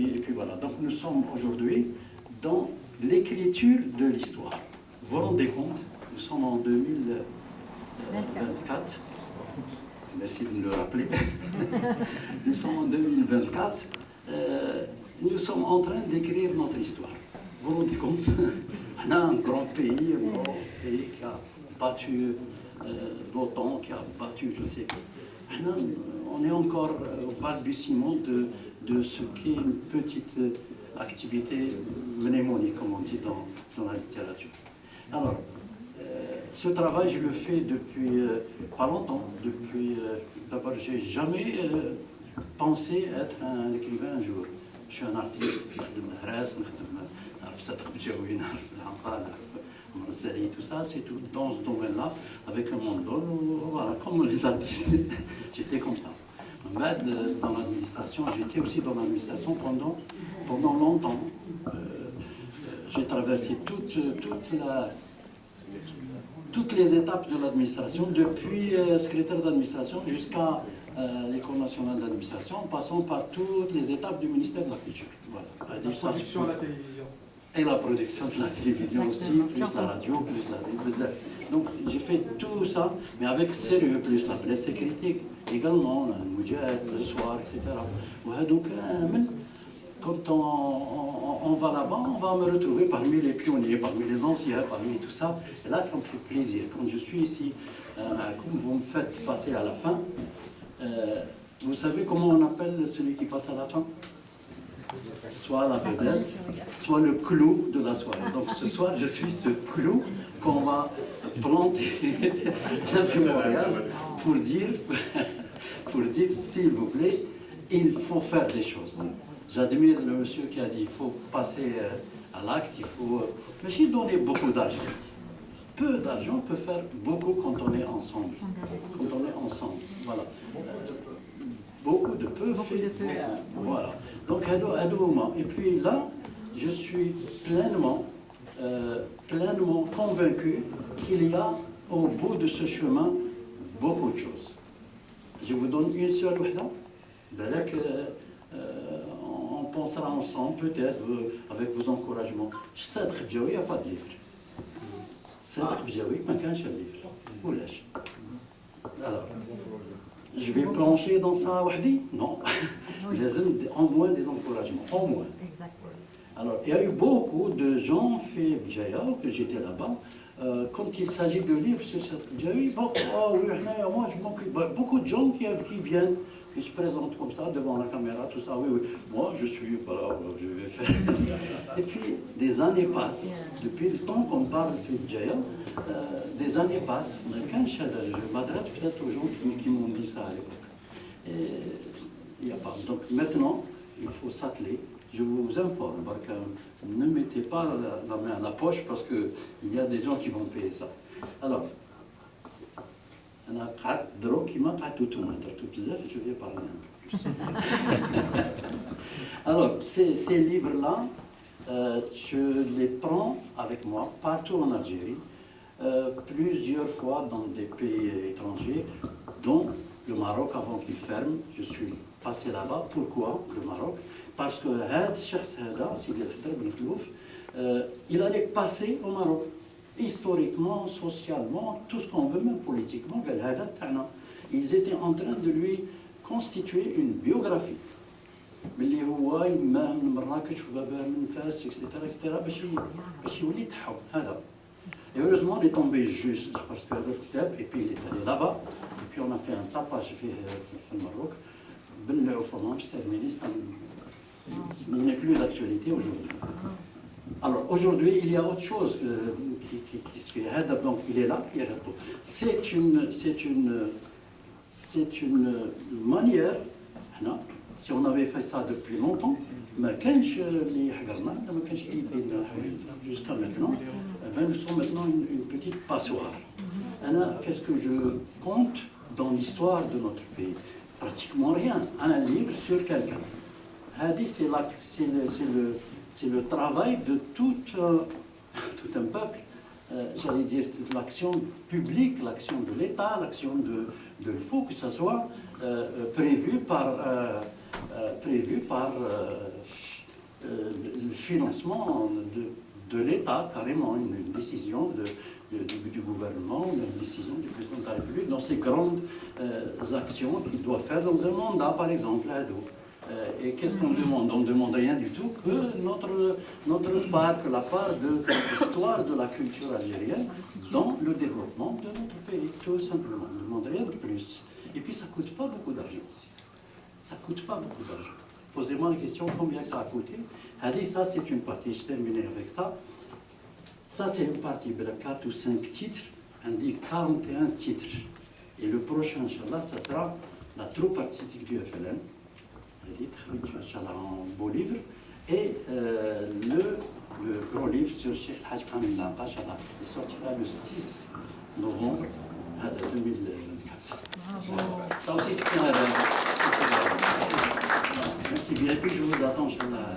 puis voilà. Donc nous sommes aujourd'hui dans l'écriture de l'histoire. Vous vous rendez compte, nous sommes en 2024. Merci de me le rappeler. Nous sommes en 2024. Nous sommes en train d'écrire notre histoire. Vous vous rendez compte? On a un grand pays qui a battu l'OTAN, qui a battu je sais quoi. On est encore au balbutiement de ce qu'est une petite activité mnémonique, comme on dit dans la littérature. Alors, ce travail, je le fais depuis pas longtemps. D'abord, je n'ai jamais pensé être un écrivain un jour. Je suis un artiste, tout ça, c'est tout dans ce domaine-là, avec un mandol, voilà, comme les artistes. J'étais comme ça. Dans l'administration, j'étais aussi dans l'administration pendant longtemps. J'ai traversé toutes les étapes de l'administration, depuis secrétaire d'administration jusqu'à l'École nationale d'administration, en passant par toutes les étapes du ministère de la Culture. Voilà. La production de la télévision. Et la production de la télévision aussi, plus la radio, plus la télévision. Donc j'ai fait tout ça, mais avec sérieux, plus la presse écrite également, le soir, etc. Ouais, donc, quand on va là-bas, on va me retrouver parmi les pionniers, parmi les anciens, parmi tout ça. Et là, ça me fait plaisir. Quand je suis ici, comme vous me faites passer à la fin, vous savez comment on appelle celui qui passe à la fin? Soit la vedette, soit le clou de la soirée. Donc ce soir, je suis ce clou qu'on va planter d'un mémorial pour dire, s'il vous plaît, il faut faire des choses. J'admire le monsieur qui a dit il faut passer à l'acte, il faut mais donner beaucoup d'argent. Peu d'argent peut faire beaucoup quand on est ensemble. Quand on est ensemble, voilà. Beaucoup de peu. Voilà. Donc, et puis là, je suis pleinement convaincu qu'il y a au bout de ce chemin beaucoup de choses. Je vous donne une seule wahda. On pensera ensemble, peut-être, avec vos encouragements. Sadr Bjaoui, il n'y a pas de livre. Sadr Bjaoui, il n'y a pas de livre. Oulash. Alors, je vais plancher dans ça wahdi? Non. Il y a au moins des encouragements, au moins. Alors, il y a eu beaucoup de gens fait Bjaya, que j'étais là-bas, quand il s'agit de livres sur cette Bjaoui, moi je m'occupe. Beaucoup de gens qui viennent, qui se présentent comme ça devant la caméra, tout ça, oui, moi je suis, voilà, je vais faire. Et puis des années passent, depuis le temps qu'on parle de Bjaya, des années passent, mais quand je m'adresse peut-être aux gens qui m'ont dit ça à l'époque. Et il n'y a pas. Donc maintenant, il faut s'atteler. Je vous informe, ne mettez pas la main à la poche parce qu'il y a des gens qui vont payer ça. Alors, je vais parler un peu plus. Alors, ces livres-là, je les prends avec moi partout en Algérie, plusieurs fois dans des pays étrangers, dont le Maroc avant qu'il ferme. Je suis passé là-bas. Pourquoi le Maroc? Parce que il allait passer au Maroc. Historiquement, socialement, tout ce qu'on veut, même politiquement. Ils étaient en train de lui constituer une biographie. Et heureusement, il est tombé juste, parce que et puis il est allé là-bas, et puis on a fait un tapage au Maroc. Il n'est plus d'actualité aujourd'hui. Alors aujourd'hui, il y a autre chose qui se fait. Donc il est là, il est là. C'est une manière, si on avait fait ça depuis longtemps, mais jusqu'à maintenant, nous sommes maintenant une petite passoire. Qu'est-ce que je compte dans l'histoire de notre pays? Pratiquement rien. Un livre sur quelqu'un. C'est le travail de tout un peuple, j'allais dire l'action publique, l'action de l'État, l'action il faut que ça soit prévu par prévu par le financement de l'État, carrément, une décision du gouvernement, une décision du président de la République dans ces grandes actions qu'il doit faire dans un mandat, par exemple, à l'eau. Et qu'est-ce qu'on demande? On ne demande rien du tout que notre part, que la part de l'histoire de la culture algérienne dans le développement de notre pays, tout simplement. On ne demande rien de plus. Et puis ça ne coûte pas beaucoup d'argent. Ça ne coûte pas beaucoup d'argent. Posez-moi la question, combien ça a coûté? Allez, ça c'est une partie, je termine avec ça. Ça c'est une partie, 4 ou 5 titres, indique 41 titres. Et le prochain, Inch'Allah, ça sera la troupe artistique du FLN. En beau livre, et le grand livre sur Cheikh Haj Mohamed Lampa, il sortira le 6 novembre 2024. Ça aussi, c'est un rêve. Merci bien, et puis je vous attends, Inch'Allah.